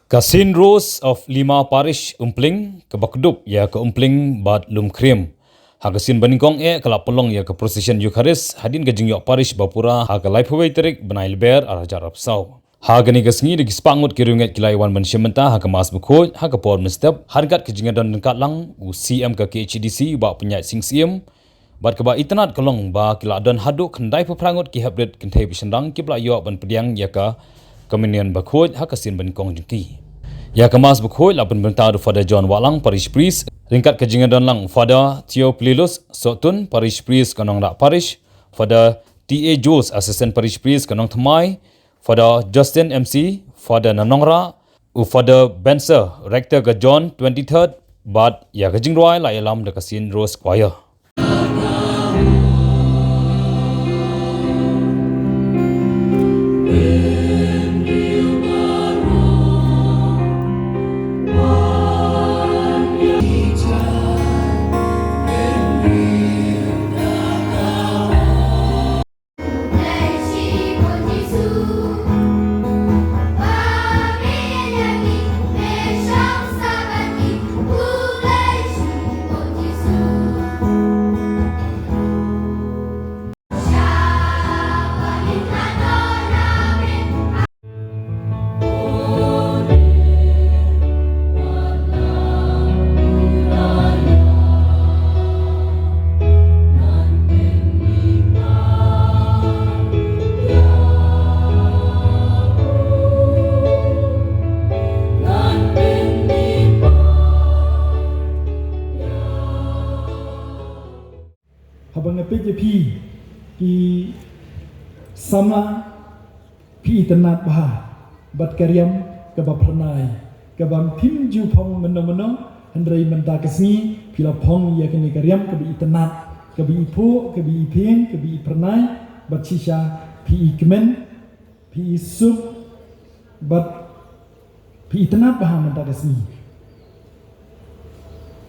Kasin Rose of Lima Parish Umpling ke Bakdup ya ke Umpling Bad Lum Krim. Hakasin Baningkong kelap pelong ya ke Procession Eucharis hadin ke Jingyok Parish Bapura ha ke Laipawai Terik Benai Leber Arajar Rapsau. Ha gani ke sengi degi spangut ke runget kilaiwan mensyamenta ha ke Mas Bukhoj ha ke Por Mestep hargat ke Jingadan Dekat Lang u CM ke KHDC ba penyat Sing Siem. Bad ke ba itanat kelong ba kila dan haduk kendai peperangut ki habret kentai besendang ki bla yo ban pediang ya ke Kemenian Bukhoj ha ke Sin Baningkong jengki. Ya kemas Bukhoj lapan bentar Father John Walang Parish Priest ringkat ke Jingadan Lang Father Theo Plilus Sotun Parish Priest Kanong Rak Parish Father T.A. Jules Assistant Parish Priest Kanong Thamai Father Justin MC Father Nanongra u Father Benser Rector ke John 23rd Bad ya ke Jingruai la yalam de Kasin Rose Choir. Habang PJP ki sama pi tenat bah bat karyam ke bapranai ke bam pim ju pong meno hendrai menta kesni pila pong ya kini karyam ke bi tenat ke bi ipu ke bi ipeng ke bi pranai bat sisa pi kemen pi sup bat pi tenat bah menta kesni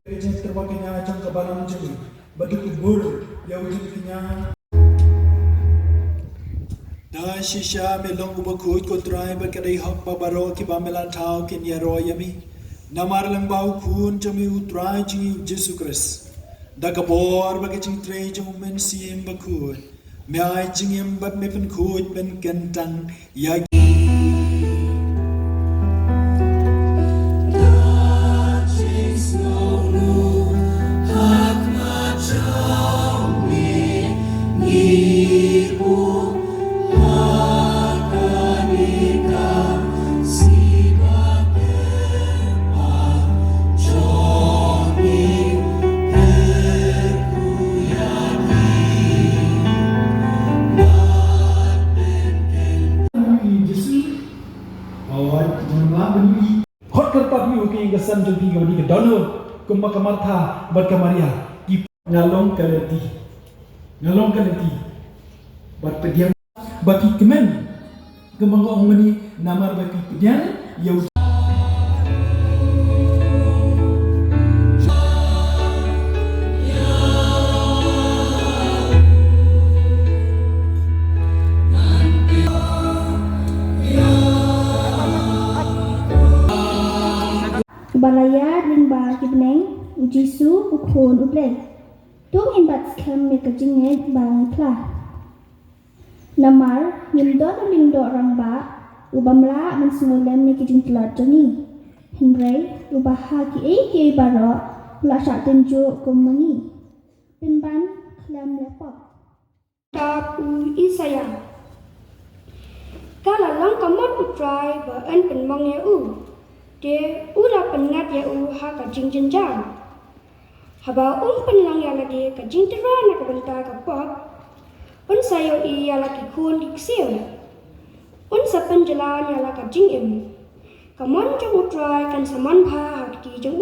kerja terbagainya jang kebalan jeng baduk kubur ya wujud kenya da shisha melong ubakut kotrai berkadai hak babaro ki bamelan tau kenya royami namar lembau kun jami utrai jingi Yesus Kristus da kabor bagi jing tre jung men sim bakut me ai jingim bat me pen kut ben kentang ya hot kertas ni okey kesan jadi kau di kedana kumba kamartha bat kamaria di ngalong kaleti bat pediam bagi kemen kemangong meni namar bagi pedian ya Balaya ringba kibneng ujisu ukhon uple tung imbat skam me kajinge bang kla namar yimdo lingdo rangba ubamla mensungolem me kijing tlat joni hingrai ubaha ki baro la sha tenjo komani pinban klam lepop tapu isaya kala lang kamot utrai ba an penmong ya dia ula pengat ya ha ka jing jenjang haba penlang ya lagi ka jing terana ka benta ka pop sayo i ya lagi kun diksel sa penjalan ya lagi jing im kamon jang utrai kan saman pha ha ki jang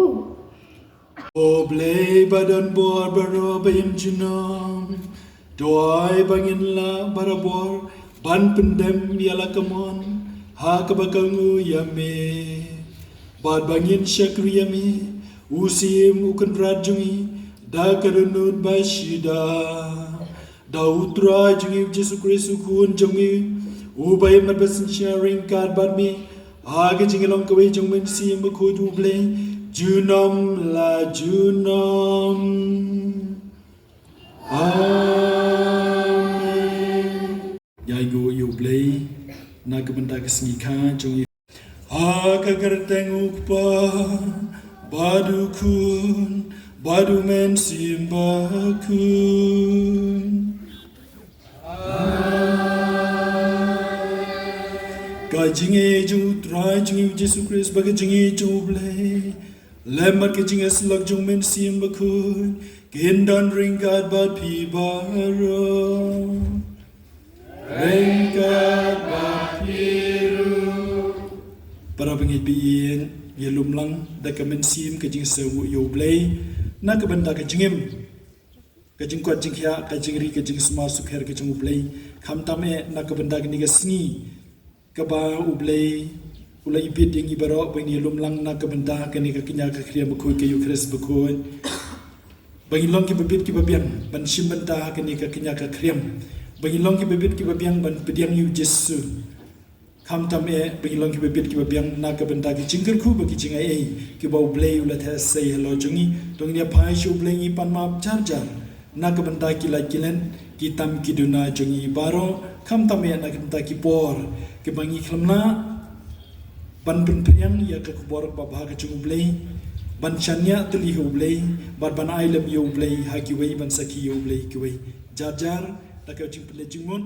Oblay badan bor baro bayim junam doai bangin la barabor ban pendem yala kamon ha kabakangu yame bad bangin syakriyami usim ukan rajungi da kadunut bashida da utra jungi Yesus Kristus kun jungi ubay mabasin sharing kad bad mi Aga jingelong kawai jong men sim ko du ble junom la junom. Amen. Yai go yu ble na kabanda kasni kha jong aga garteng ukpa badu kun badu men sim bakun. Kajinge jung trai jung Yesus Kristus bagai jinge jung ble lemat ke jinge selak jung men sim bakun kindan ringkat bat pi baro ringkat bat piru para pengit bien ye lumlang da ka men sim ke jing sewu yo ble na ka benda ka jingem ka jing kwat jing kya ka jing ri ka jing sma sukher ka jing ble kham tame na ka benda ka ni ka sni kaba ublay ulay bit yang ibaro bani lumlang na kabanda kani ka kinya ka kriya bakoi ka yukres bakoi bani long ki babit ki babiang ban simbanta kani ka kinya ka kriyam bani long ki babit ki babiang ban pediang yu jesu kham tam e bani long ki babit ki babiang na kabanda ki jingker khu bagi jingai e ki ba ublay ula tha say hello jungi tong ni phai shu ublay ni pan ma jar jar na kabanda ki la kilen ki tam ki duna jungi baro kham tam e na kabanda ki por ke bangi khamna ban priang ya ka kubor babha ka chublei ban chanya tuli hublei ban ban I love you blei ha ki wei ban saki you blei ki wei jar jar ta ka jing ple jingmon